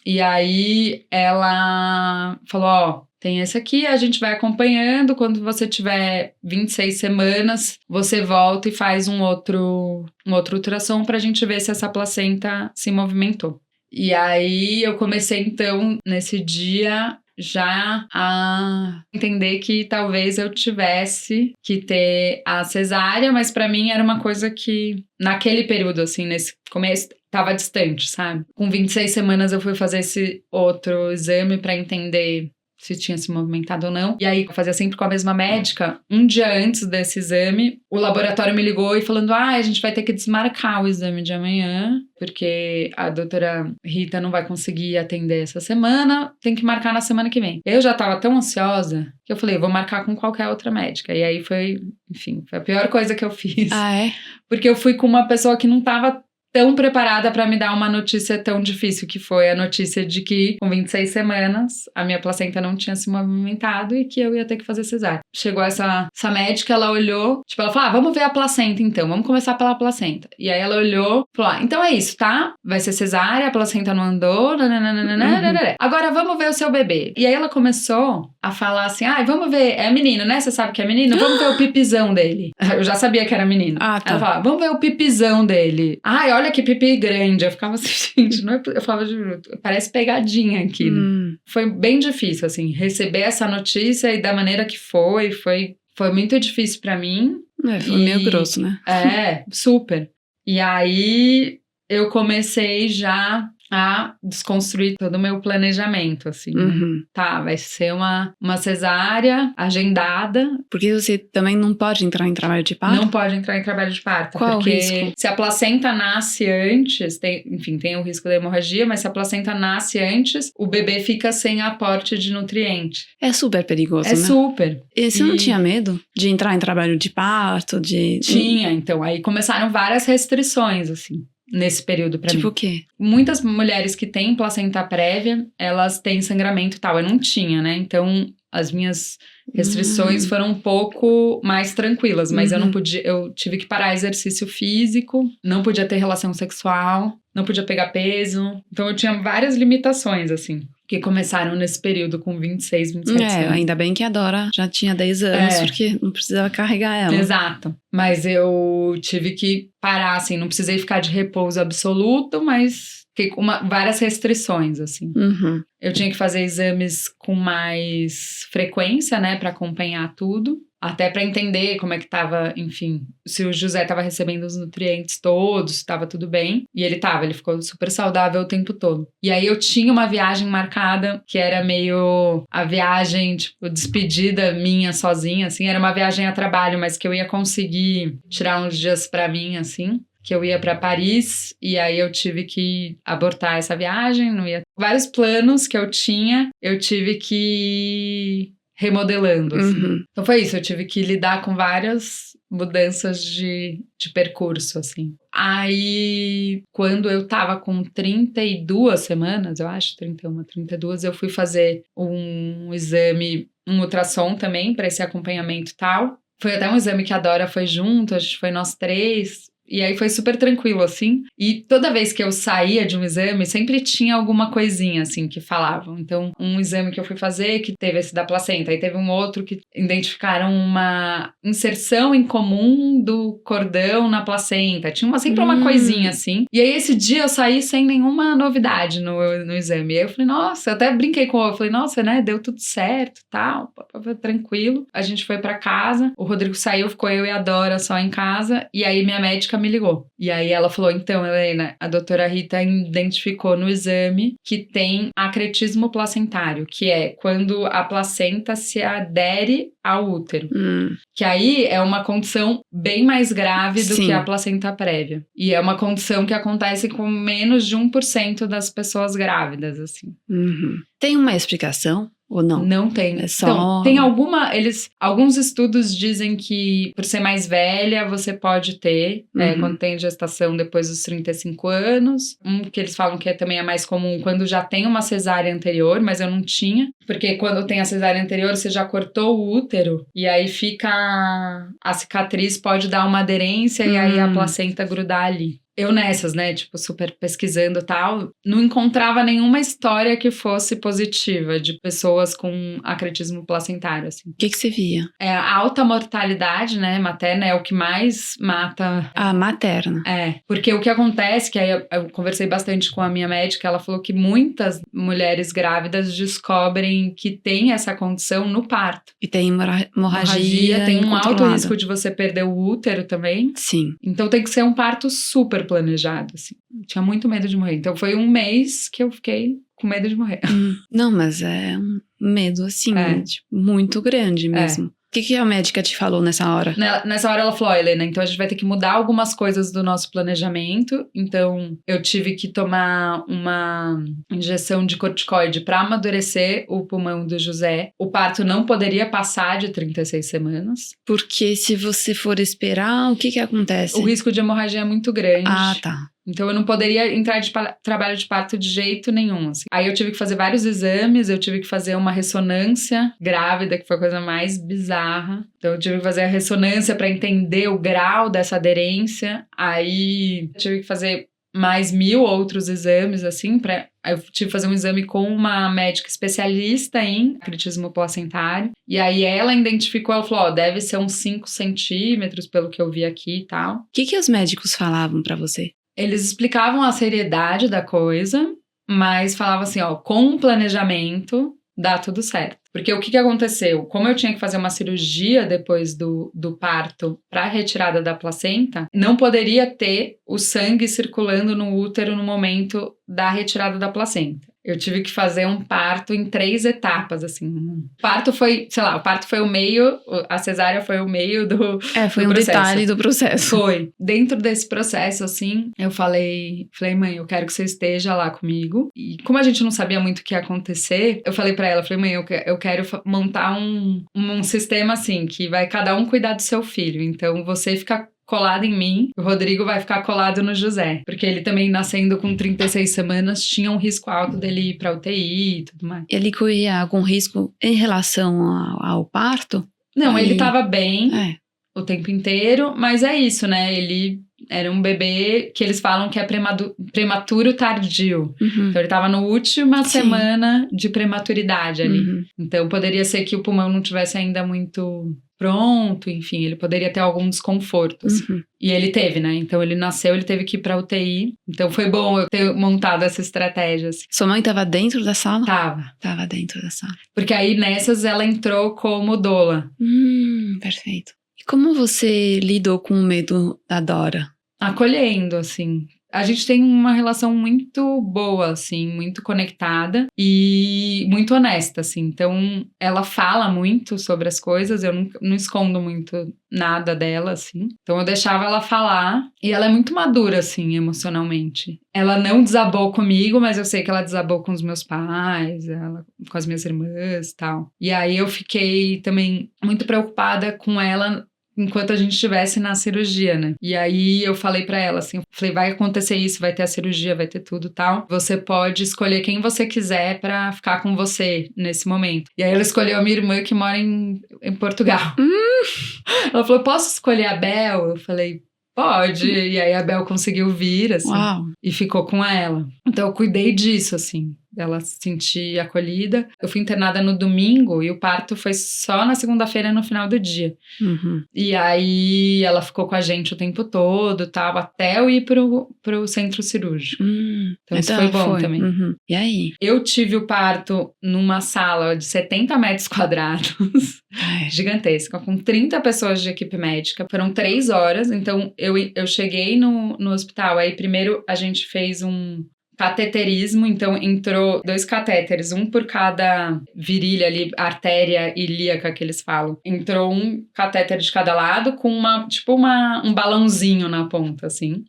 E aí, ela falou, tem esse aqui, a gente vai acompanhando. Quando você tiver 26 semanas, você volta e faz um outro ultrassom pra gente ver se essa placenta se movimentou. E aí eu comecei, então, nesse dia, já a entender que talvez eu tivesse que ter a cesárea, mas pra mim era uma coisa que, naquele período, assim, nesse começo, tava distante, sabe? Com 26 semanas eu fui fazer esse outro exame pra entender se tinha se movimentado ou não. E aí, eu fazia sempre com a mesma médica. Um dia antes desse exame, o laboratório me ligou e falando, a gente vai ter que desmarcar o exame de amanhã, porque a doutora Rita não vai conseguir atender essa semana, tem que marcar na semana que vem. Eu já tava tão ansiosa que eu falei, vou marcar com qualquer outra médica. E aí foi, enfim, foi a pior coisa que eu fiz. Ah, é? Porque eu fui com uma pessoa que não tava tão preparada para me dar uma notícia tão difícil, que foi a notícia de que com 26 semanas a minha placenta não tinha se movimentado e que eu ia ter que fazer cesárea. Chegou essa médica, ela olhou, tipo, ela falou, vamos ver a placenta então, vamos começar pela placenta. E aí ela olhou, falou, então é isso, tá? Vai ser cesárea, a placenta não andou, agora vamos ver o seu bebê. E aí ela começou a falar assim, vamos ver, é menino, né? Você sabe que é menino? Vamos ver o pipizão dele. Eu já sabia que era menino. Ah, tá. Ela falava, vamos ver o pipizão dele. Olha que pipi grande. Eu ficava assim, gente, não é... Eu falava, parece pegadinha aqui. Né? Foi bem difícil, assim, receber essa notícia e da maneira que foi muito difícil pra mim. Foi meio grosso, né? Super. E aí, eu comecei já a desconstruir todo o meu planejamento, assim. Tá, vai ser uma cesárea agendada. Porque você também não pode entrar em trabalho de parto? Não pode entrar em trabalho de parto. Qual porque o risco? Se a placenta nasce antes, tem o risco da hemorragia, mas se a placenta nasce antes, o bebê fica sem aporte de nutriente. É super perigoso, né? Super. E você não tinha medo de entrar em trabalho de parto? Tinha, então. Aí começaram várias restrições, assim. Nesse período pra mim. Tipo o quê? Muitas mulheres que têm placenta prévia, elas têm sangramento e tal. Eu não tinha, né? Então, as minhas restrições foram um pouco mais tranquilas. Mas eu não podia... Eu tive que parar exercício físico. Não podia ter relação sexual. Não podia pegar peso. Então, eu tinha várias limitações, assim. Que começaram nesse período com 26, 27 anos. Ainda bem que a Dora já tinha 10 anos, porque não precisava carregar ela. Exato. Mas eu tive que parar, assim, não precisei ficar de repouso absoluto, mas fiquei com várias restrições, assim. Eu tinha que fazer exames com mais frequência, né, pra acompanhar tudo. Até para entender como é que tava, enfim, se o José tava recebendo os nutrientes todos, se tava tudo bem. E ele ficou super saudável o tempo todo. E aí eu tinha uma viagem marcada, que era meio a viagem, tipo, despedida minha sozinha, assim. Era uma viagem a trabalho, mas que eu ia conseguir tirar uns dias pra mim, assim. Que eu ia pra Paris, e aí eu tive que abortar essa viagem, não ia... Vários planos que eu tinha, eu tive que... remodelando, assim. Então foi isso, eu tive que lidar com várias mudanças de percurso, assim. Aí, quando eu tava com 32 semanas, eu acho, 31, 32, eu fui fazer um exame, um ultrassom também, para esse acompanhamento e tal. Foi até um exame que a Dora foi junto, a gente foi nós 3... E aí foi super tranquilo, assim. E toda vez que eu saía de um exame, sempre tinha alguma coisinha, assim, que falavam. Então, um exame que eu fui fazer, que teve esse da placenta. Aí teve um outro que identificaram uma inserção em comum do cordão na placenta. Tinha sempre uma coisinha, assim. E aí, esse dia, eu saí sem nenhuma novidade no exame. E aí eu falei, nossa, eu até brinquei com o eu falei, nossa, né, deu tudo certo, tal, tranquilo. A gente foi pra casa. O Rodrigo saiu, ficou eu e a Dora só em casa. E aí, minha médica me ligou. E aí ela falou, então, Helena, a doutora Rita identificou no exame que tem acretismo placentário, que é quando a placenta se adere ao útero. Que aí é uma condição bem mais grave do que a placenta prévia. E é uma condição que acontece com menos de 1% das pessoas grávidas, assim. Tem uma explicação? Ou não? Não tem. É só... Então, tem alguns estudos dizem que por ser mais velha, você pode ter, quando tem gestação depois dos 35 anos. Que eles falam que também é mais comum quando já tem uma cesárea anterior, mas eu não tinha. Porque quando tem a cesárea anterior, você já cortou o útero e aí fica... A cicatriz pode dar uma aderência e aí a placenta grudar ali. Eu nessas, né, tipo, super pesquisando e tal, não encontrava nenhuma história que fosse positiva de pessoas com acretismo placentário, assim. O que você via? A alta mortalidade, né, materna é o que mais mata... A materna. Porque o que acontece, que aí eu conversei bastante com a minha médica, ela falou que muitas mulheres grávidas descobrem que tem essa condição no parto. E tem hemorragia tem um alto risco de você perder o útero também. Sim. Então tem que ser um parto super planejado, assim. Tinha muito medo de morrer. Então foi um mês que eu fiquei com medo de morrer. Não, mas é medo, assim, É. tipo, muito grande mesmo. O que a médica te falou nessa hora? Nessa hora ela falou, ó, Helena, então a gente vai ter que mudar algumas coisas do nosso planejamento. Então eu tive que tomar uma injeção de corticoide para amadurecer o pulmão do José. O parto não poderia passar de 36 semanas. Porque se você for esperar, o que acontece? O risco de hemorragia é muito grande. Ah, tá. Então eu não poderia entrar de trabalho de parto de jeito nenhum, assim. Aí eu tive que fazer vários exames, eu tive que fazer uma ressonância grávida, que foi a coisa mais bizarra. Então eu tive que fazer a ressonância para entender o grau dessa aderência. Aí eu tive que fazer mais 1000 outros exames, assim, eu tive que fazer um exame com uma médica especialista em acritismo placentário. E aí ela identificou, ela falou, ó, deve ser uns 5 centímetros, pelo que eu vi aqui e tal. O que os médicos falavam pra você? Eles explicavam a seriedade da coisa, mas falavam assim, ó, com um planejamento dá tudo certo. Porque o que aconteceu? Como eu tinha que fazer uma cirurgia depois do parto para retirada da placenta, não poderia ter o sangue circulando no útero no momento da retirada da placenta. Eu tive que fazer um parto em 3 etapas, assim. O parto foi, sei lá, o meio, a cesárea foi o meio do Foi do um processo. detalhe do processo. Foi. Dentro desse processo, assim, eu falei, mãe, eu quero que você esteja lá comigo. E como a gente não sabia muito o que ia acontecer, eu falei pra ela, mãe, eu quero montar um sistema, assim, que vai cada um cuidar do seu filho. Então, você fica colado em mim, o Rodrigo vai ficar colado no José, porque ele também nascendo com 36 semanas tinha um risco alto dele ir pra UTI e tudo mais. Ele corria algum risco em relação ao parto? Não, ele tava bem É. o tempo inteiro, mas é isso, né? Ele era um bebê que eles falam que é prematuro tardio. Uhum. Então ele tava na última Sim. semana de prematuridade ali. Uhum. Então poderia ser que o pulmão não tivesse ainda muito pronto, enfim, ele poderia ter algum desconforto. Assim. Uhum. E ele teve, né? Então ele nasceu, ele teve que ir pra UTI. Então foi bom eu ter montado essa estratégia. Assim. Sua mãe tava dentro da sala? Tava. Tava dentro da sala. Porque aí nessas ela entrou como doula. Perfeito. E como você lidou com o medo da Dora? Acolhendo, assim. A gente tem uma relação muito boa, assim, muito conectada e muito honesta, assim. Então, ela fala muito sobre as coisas, eu não escondo muito nada dela, assim. Então, eu deixava ela falar e ela é muito madura, assim, emocionalmente. Ela não desabou comigo, mas eu sei que ela desabou com os meus pais, com as minhas irmãs e tal. E aí, eu fiquei também muito preocupada com ela enquanto a gente estivesse na cirurgia, né? E aí eu falei pra ela assim, vai acontecer isso, vai ter a cirurgia, vai ter tudo e tal. Você pode escolher quem você quiser pra ficar com você nesse momento. E aí ela escolheu a minha irmã que mora em Portugal. Ela falou, posso escolher a Bel? Eu falei, pode. E aí a Bel conseguiu vir, assim. Uau. E ficou com ela. Então eu cuidei disso, assim. Dela se sentir acolhida. Eu fui internada no domingo e o parto foi só na segunda-feira, no final do dia. Uhum. E aí ela ficou com a gente o tempo todo, tal, até eu ir pro centro cirúrgico. Então isso foi bom também. Uhum. E aí? Eu tive o parto numa sala de 70 metros quadrados, gigantesca, com 30 pessoas de equipe médica. Foram 3 horas, então eu cheguei no hospital, aí primeiro a gente fez um cateterismo, então entrou 2 catéteres, um por cada virilha ali, artéria ilíaca que eles falam. Entrou um catéter de cada lado com um balãozinho na ponta, assim,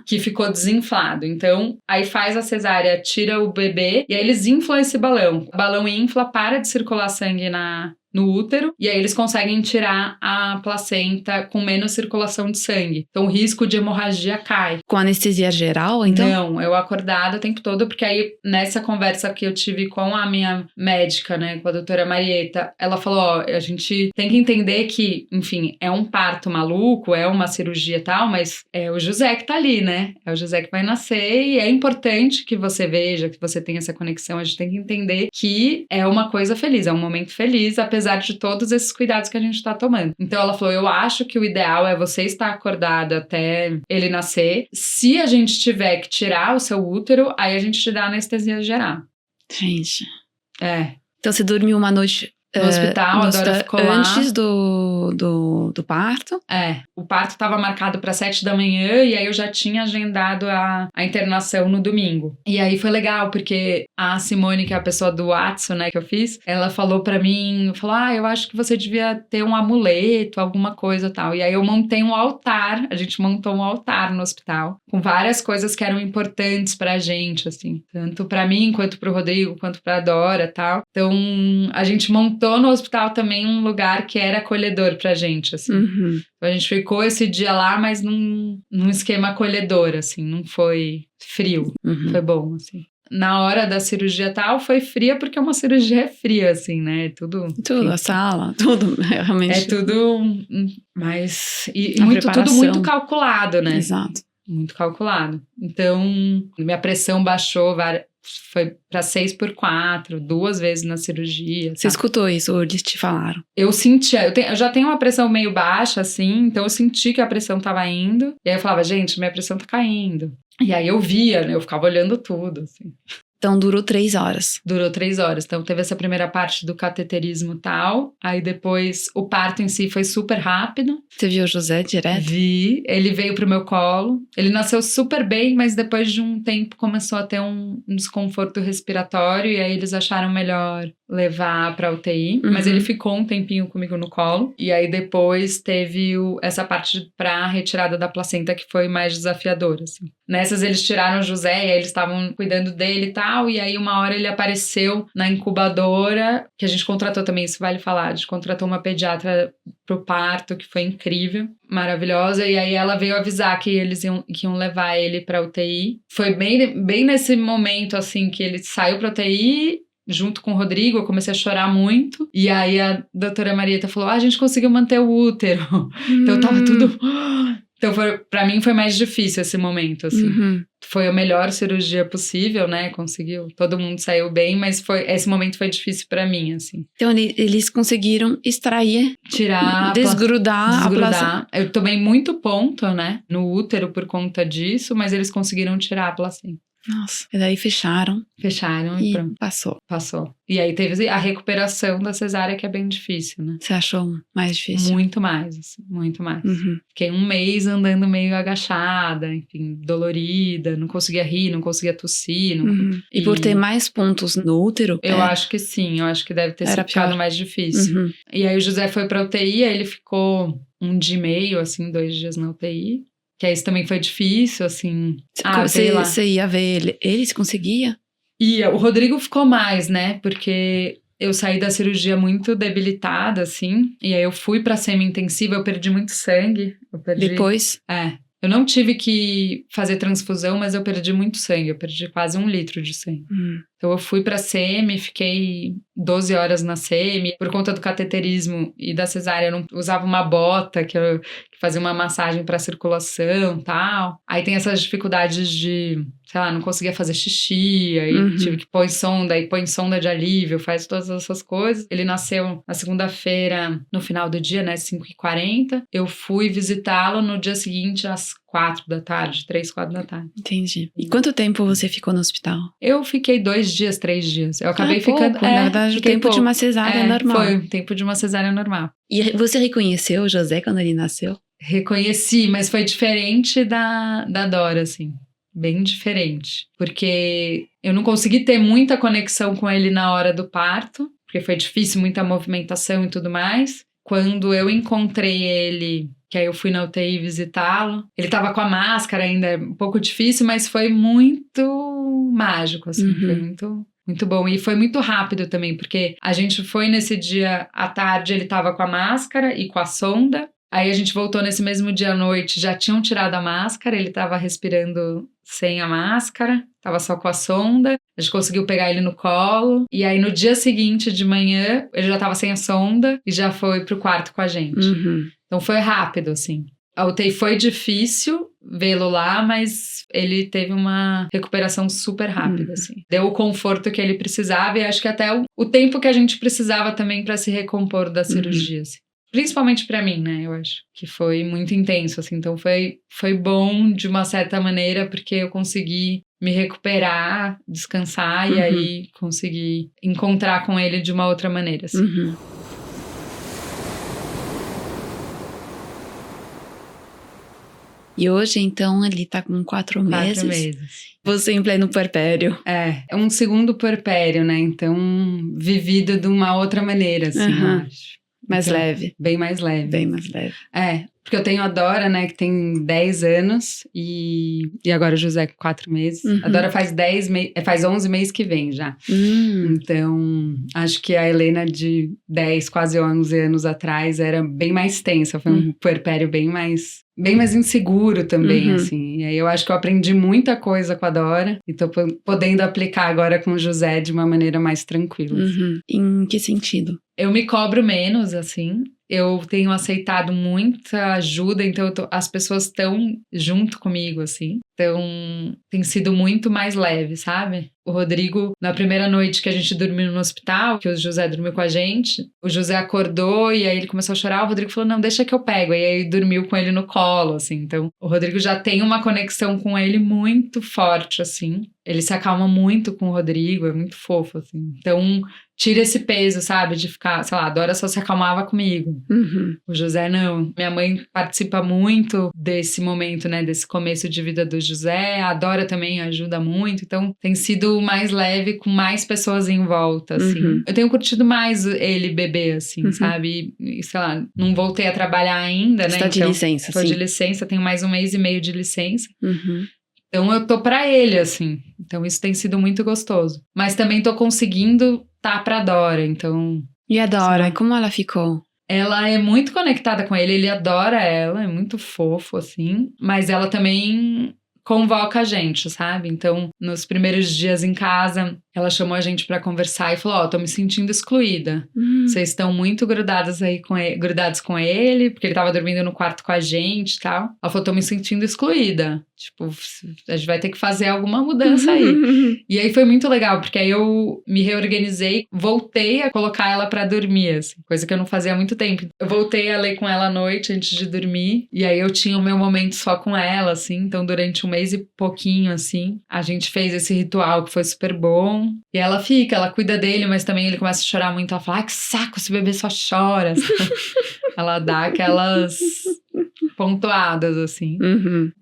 que ficou desinflado. Então, aí faz a cesárea, tira o bebê e aí eles inflam esse balão. O balão infla, para de circular sangue no útero, e aí eles conseguem tirar a placenta com menos circulação de sangue. Então o risco de hemorragia cai. Com anestesia geral, então? Não, eu acordada o tempo todo, porque aí nessa conversa que eu tive com a minha médica, né, com a doutora Marieta, ela falou, ó, a gente tem que entender que, enfim, é um parto maluco, é uma cirurgia e tal, mas é o José que tá ali, né? É o José que vai nascer e é importante que você veja, que você tenha essa conexão. A gente tem que entender que é uma coisa feliz, é um momento feliz, apesar de todos esses cuidados que a gente tá tomando. Então ela falou, eu acho que o ideal é você estar acordada até ele nascer. Se a gente tiver que tirar o seu útero, aí a gente te dá anestesia geral. Gente. É. Então você dormiu uma noite no hospital, a Dora ficou lá. Antes do parto? O parto estava marcado para 7 da manhã e aí eu já tinha agendado a internação no domingo. E aí foi legal, porque a Simone, que é a pessoa do Watson, né, que eu fiz, ela falou pra mim, eu acho que você devia ter um amuleto, alguma coisa e tal. E aí eu montei um altar, a gente montou um altar no hospital, com várias coisas que eram importantes pra gente, assim. Tanto pra mim, quanto pro Rodrigo, quanto pra Dora e tal. Então, a gente montou no hospital também um lugar que era acolhedor pra gente, assim. Uhum. Então, a gente ficou esse dia lá, mas num esquema acolhedor, assim. Não foi frio. Uhum. Foi bom, assim. Na hora da cirurgia tal, foi fria, porque uma cirurgia é fria, assim, né? Tudo, a sala, tudo, realmente. É tudo, mas... tudo preparação. muito calculado, né? Exato. Muito calculado. Então, minha pressão baixou, foi pra 6/4, 2 vezes na cirurgia. Você escutou isso, ou eles te falaram? Eu sentia, eu já tenho uma pressão meio baixa, assim, então eu senti que a pressão tava indo. E aí eu falava, gente, minha pressão tá caindo. E aí eu via, né? Eu ficava olhando tudo, assim. Então, durou 3 horas. Durou 3 horas. Então, teve essa primeira parte do cateterismo e tal. Aí, depois, o parto em si foi super rápido. Você viu o José direto? Vi. Ele veio pro meu colo. Ele nasceu super bem, mas depois de um tempo começou a ter um desconforto respiratório. E aí, eles acharam melhor levar pra UTI. Uhum. Mas ele ficou um tempinho comigo no colo. E aí, depois, teve essa parte pra retirada da placenta que foi mais desafiadora, assim. Nessas, eles tiraram o José e aí eles estavam cuidando dele e tal. E aí, uma hora ele apareceu na incubadora, que a gente contratou também, isso vale falar. A gente contratou uma pediatra pro parto, que foi incrível, maravilhosa. E aí, ela veio avisar que que iam levar ele pra UTI. Foi bem nesse momento, assim, que ele saiu pra UTI... Junto com o Rodrigo, eu comecei a chorar muito. E aí a doutora Marieta falou, a gente conseguiu manter o útero. Então tava tudo... Então pra mim foi mais difícil esse momento, assim. Uhum. Foi a melhor cirurgia possível, né? Conseguiu, todo mundo saiu bem, mas esse momento foi difícil pra mim, assim. Então eles conseguiram extrair, tirar, desgrudar. Eu tomei muito ponto, né? No útero por conta disso, mas eles conseguiram tirar a placenta. Nossa, e daí fecharam E pronto. Passou. E aí teve a recuperação da cesárea, que é bem difícil, né? Você achou mais difícil? Muito mais, assim, muito mais. Uhum. Fiquei 1 mês andando meio agachada, enfim, dolorida, não conseguia rir, não conseguia tossir. Uhum. E por ter mais pontos no útero? Eu acho que sim, eu acho que deve ter ficado mais difícil. Uhum. E aí o José foi pra UTI, aí ele ficou 1 dia e meio, assim, 2 dias na UTI. Que aí isso também foi difícil, assim. Você ia ver ele conseguia? Ia. O Rodrigo ficou mais, né? Porque eu saí da cirurgia muito debilitada, assim. E aí eu fui pra semi-intensiva, eu perdi muito sangue. Depois? Eu não tive que fazer transfusão, mas eu perdi muito sangue. Eu perdi quase 1 litro de sangue. Então eu fui pra semi, fiquei 12 horas na semi. Por conta do cateterismo e da cesárea, eu não usava uma bota que fazia uma massagem pra circulação e tal. Aí tem essas dificuldades de, sei lá, não conseguia fazer xixi. Aí tive que pôr sonda, aí põe sonda de alívio, faz todas essas coisas. Ele nasceu na segunda-feira, no final do dia, né, 5h40. Eu fui visitá-lo no dia seguinte, às 4 da tarde, 3, 4 da tarde. Entendi. E quanto tempo você ficou no hospital? Eu fiquei 2 dias, 3 dias. Eu acabei ficando... Pouco, na verdade, o tempo de uma cesárea normal. Foi o tempo de uma cesárea normal. E você reconheceu o José quando ele nasceu? Reconheci, mas foi diferente da Dora, assim. Bem diferente. Porque eu não consegui ter muita conexão com ele na hora do parto, porque foi difícil, muita movimentação e tudo mais. Quando eu encontrei ele... Que aí eu fui na UTI visitá-lo. Ele tava com a máscara ainda, um pouco difícil, mas foi muito mágico, assim. Foi muito bom. E foi muito rápido também, porque a gente foi nesse dia à tarde, ele tava com a máscara e com a sonda. Aí a gente voltou nesse mesmo dia à noite, já tinham tirado a máscara, ele tava respirando sem a máscara, tava só com a sonda. A gente conseguiu pegar ele no colo. E aí no dia seguinte de manhã, ele já tava sem a sonda e já foi pro quarto com a gente. Então foi rápido, assim. A UTI foi difícil vê-lo lá, mas ele teve uma recuperação super rápida, assim. Deu o conforto que ele precisava e acho que até o tempo que a gente precisava também para se recompor da cirurgia, assim. Principalmente pra mim, né? Eu acho que foi muito intenso, assim. Então foi bom de uma certa maneira, porque eu consegui me recuperar, descansar e aí conseguir encontrar com ele de uma outra maneira, assim. E hoje, então, ele tá com 4 meses. 4 meses. Você em pleno puerpério. É um segundo puerpério, né? Então, vivido de uma outra maneira, assim, eu acho. Mais então, leve. Bem mais leve. Bem mais leve. Porque eu tenho a Dora, né, que tem 10 anos e agora o José com 4 meses. A Dora faz 11 meses que vem já. Então, acho que a Helena de 10, quase 11 anos atrás era bem mais tensa. Foi um puerpério bem mais inseguro também, assim. E aí eu acho que eu aprendi muita coisa com a Dora e tô podendo aplicar agora com o José de uma maneira mais tranquila. Assim. Em que sentido? Eu me cobro menos, assim. Eu tenho aceitado muita ajuda, então as pessoas estão junto comigo, assim. Então, tem sido muito mais leve, sabe? O Rodrigo, na primeira noite que a gente dormiu no hospital, que o José dormiu com a gente, o José acordou e aí ele começou a chorar, o Rodrigo falou, não, deixa que eu pego. E aí dormiu com ele no colo, assim. Então, o Rodrigo já tem uma conexão com ele muito forte, assim. Ele se acalma muito com o Rodrigo, é muito fofo, assim. Então, tira esse peso, sabe? De ficar, sei lá, a Dora só se acalmava comigo. O José não. Minha mãe participa muito desse momento, né? Desse começo de vida do José. A Dora também ajuda muito. Então, tem sido mais leve com mais pessoas em volta, assim. Eu tenho curtido mais ele bebê, assim, sabe? E, sei lá, não voltei a trabalhar ainda, né? Você tá de licença, tô sim. de licença, tenho mais 1 mês e meio de licença. Então, eu tô pra ele, assim. Então, isso tem sido muito gostoso. Mas também tô conseguindo tá pra Dora, então... E a Dora, como ela ficou? Ela é muito conectada com ele adora ela, é muito fofo, assim. Mas ela também convoca a gente, sabe? Então, nos primeiros dias em casa, ela chamou a gente pra conversar e falou, tô me sentindo excluída. Vocês estão muito grudados com ele, porque ele tava dormindo no quarto com a gente e tal. Ela falou, tô me sentindo excluída. Tipo, a gente vai ter que fazer alguma mudança aí. E aí foi muito legal, porque aí eu me reorganizei, voltei a colocar ela pra dormir, assim, coisa que eu não fazia há muito tempo. Eu voltei a ler com ela à noite, antes de dormir, e aí eu tinha o meu momento só com ela, assim, então durante 1 mês e pouquinho, assim, a gente fez esse ritual que foi super bom. E ela cuida dele, mas também ele começa a chorar muito, ela fala, que saco, esse bebê só chora. Ela dá aquelas... pontuadas, assim.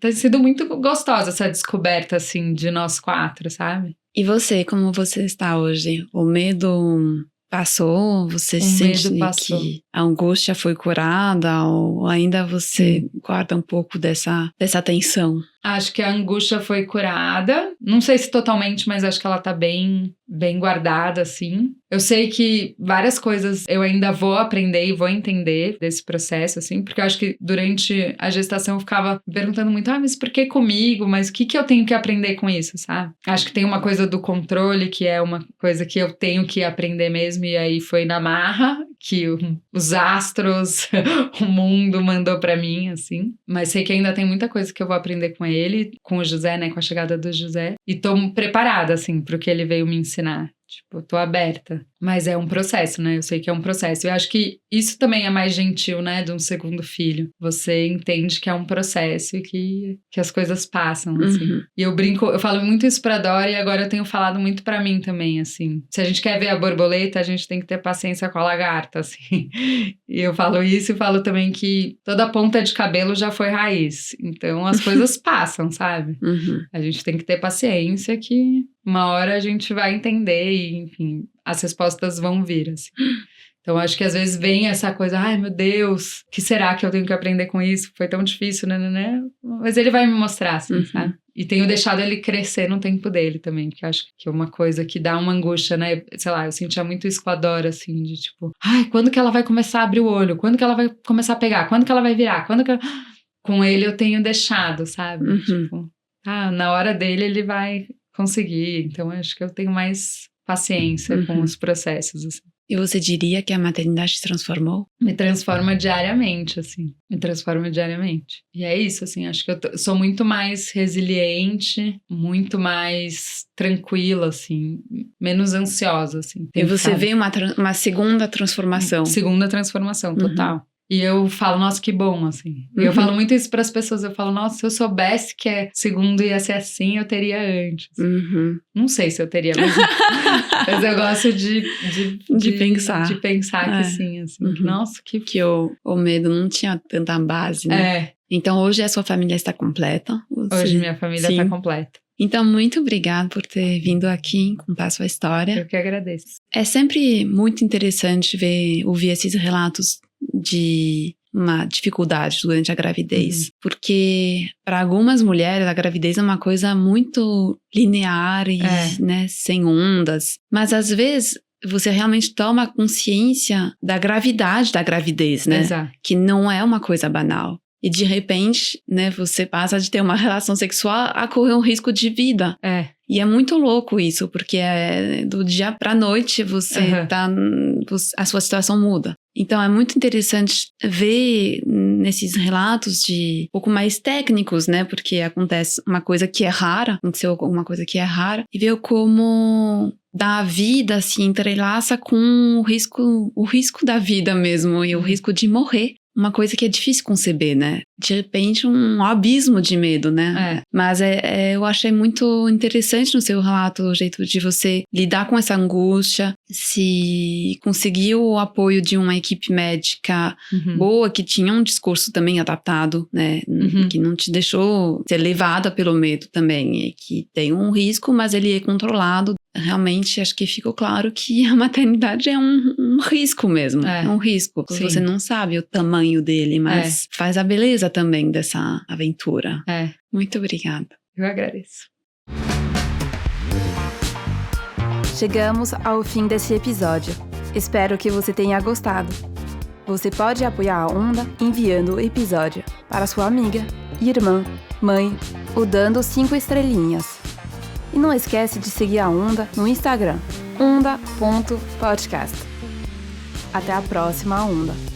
Tem sido muito gostosa essa descoberta, assim, de nós 4, sabe? E você, como você está hoje? O medo passou? Você sente que a angústia foi curada? Ou ainda você guarda um pouco dessa tensão? Acho que a angústia foi curada. Não sei se totalmente, mas acho que ela tá bem guardada, assim. Eu sei que várias coisas eu ainda vou aprender e vou entender desse processo, assim. Porque eu acho que durante a gestação eu ficava me perguntando muito, mas por que comigo? Mas o que eu tenho que aprender com isso, sabe? Acho que tem uma coisa do controle, que é uma coisa que eu tenho que aprender mesmo. E aí foi na marra que os astros, o mundo mandou pra mim, assim. Mas sei que ainda tem muita coisa que eu vou aprender com ele, com o José, né, com a chegada do José. E tô preparada, assim, pro que ele veio me ensinar. Tipo, tô aberta. Mas é um processo, né? Eu sei que é um processo. Eu acho que isso também é mais gentil, né? De um segundo filho. Você entende que é um processo e que as coisas passam, assim. E eu brinco, eu falo muito isso pra Dora e agora eu tenho falado muito pra mim também, assim. Se a gente quer ver a borboleta, a gente tem que ter paciência com a lagarta, assim. E eu falo isso e falo também que toda ponta de cabelo já foi raiz. Então as coisas passam, sabe? A gente tem que ter paciência que uma hora a gente vai entender e, enfim, as respostas vão vir, assim. Então, acho que às vezes vem essa coisa, ai, meu Deus, o que será que eu tenho que aprender com isso? Foi tão difícil, né? Mas ele vai me mostrar, assim, sabe? E tenho deixado ele crescer no tempo dele também, porque acho que é uma coisa que dá uma angústia, né? Sei lá, eu sentia muito isso com a Dora, assim, de tipo, ai, quando que ela vai começar a abrir o olho? Quando que ela vai começar a pegar? Quando que ela vai virar? Com ele eu tenho deixado, sabe? Tipo, na hora dele ele vai conseguir. Então, acho que eu tenho mais paciência com os processos, assim. E você diria que a maternidade te transformou? Me transforma diariamente, assim. Me transforma diariamente. E é isso, assim, acho que eu sou muito mais resiliente, muito mais tranquila, assim, menos ansiosa, assim. E você vê uma segunda transformação? Segunda transformação, total. E eu falo, nossa, que bom, assim. E eu falo muito isso pras pessoas. Eu falo, nossa, se eu soubesse que segundo ia ser assim, eu teria antes. Não sei se eu teria, mas eu gosto de pensar. De pensar que sim, assim. Que, nossa, que o medo não tinha tanta base, né? Então, hoje a sua família está completa? Hoje minha família está completa. Então, muito obrigada por ter vindo aqui contar a sua história. Eu que agradeço. É sempre muito interessante ouvir esses relatos de uma dificuldade durante a gravidez. Porque, para algumas mulheres, a gravidez é uma coisa muito linear e né, sem ondas. Mas, às vezes, você realmente toma consciência da gravidade da gravidez, né? Exato. Que não é uma coisa banal. E de repente, né, você passa de ter uma relação sexual a correr um risco de vida. E é muito louco isso, porque do dia pra noite a sua situação muda. Então é muito interessante ver nesses relatos um pouco mais técnicos, né, porque acontece uma coisa que é rara, aconteceu alguma coisa que é rara, e ver como da vida se entrelaça com o risco da vida mesmo, e o risco de morrer. Uma coisa que é difícil conceber, né? De repente, um abismo de medo, né? Mas eu achei muito interessante no seu relato o jeito de você lidar com essa angústia, se conseguiu o apoio de uma equipe médica boa, que tinha um discurso também adaptado, né? Que não te deixou ser levada pelo medo também, que tem um risco, mas ele é controlado. Realmente, acho que ficou claro que a maternidade é um risco mesmo. É um risco. Sim. Você não sabe o tamanho dele, mas faz a beleza também dessa aventura. Muito obrigada. Eu agradeço. Chegamos ao fim desse episódio. Espero que você tenha gostado. Você pode apoiar a Onda enviando o episódio para sua amiga, irmã, mãe ou dando 5 estrelinhas. E não esquece de seguir a Onda no Instagram, onda.podcast. Até a próxima, Onda!